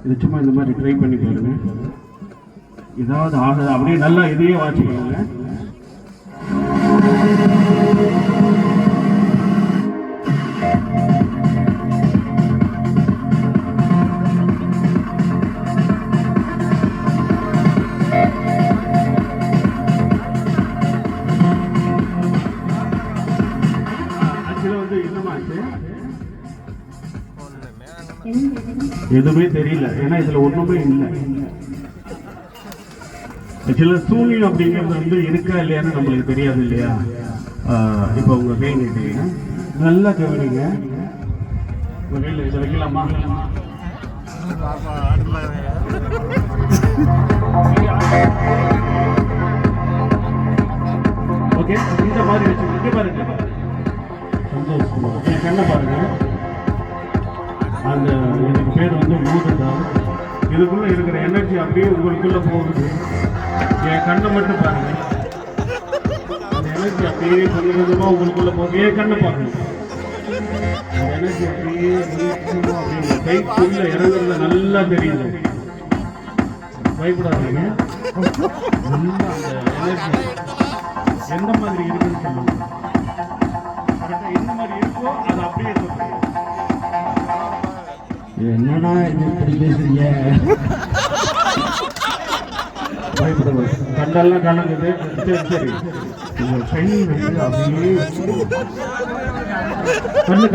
இது சும்மா இந்த மாதிரி ட்ரை பண்ணி பாருங்க. ஏதாவது ஆகுது அப்படியே நல்லா இதையே வாட்ச் பண்ணுங்க. எதுவுமே தெரியல, ஏன்னா இதுல ஒண்ணுமே இல்லை. ஆக்சுவலா சூனியம் அப்படிங்கிறது வந்து இருக்கா இல்லையான்னு நம்மளுக்கு தெரியாது இல்லையா. இப்ப உங்க கை நீட்டீங்க, நல்லா கவனிங்க. உங்க கையில இதை வைக்கலாமா? ஓகே, இந்த மாதிரி வச்சு பாருங்க. சந்தோஷம். என் கண்ணை பாருங்க. அந்த இதுக்கு பேர் வந்து மூதுதான். இதுக்குள்ள இருக்கிற எனர்ஜி அப்படியே உங்களுக்குள்ள போகுது. என் கண்ணை மட்டும் பாருங்க. அந்த எனர்ஜி அப்படியே கொஞ்சம் கொஞ்சமா உங்களுக்குள்ள போகுது. என் கண்ணை பாருங்க. அந்த எனர்ஜி அப்படியே அப்படியே கைக்குள்ள இறங்குறது நல்லா தெரியுது. பயப்படாதீங்க. நல்லா அந்த எனர்ஜி எந்த மாதிரி இருக்குன்னு சொல்லுங்க. எந்த மாதிரி இருக்கோ அது அப்படியே சொல்லுங்க. என்னன்னா இது இப்படி பேசுறீங்க? பயப்படுவது கண்டெல்லாம் கலங்குது. சரி சரி, உங்க கை வந்து அப்படியே கண்ணு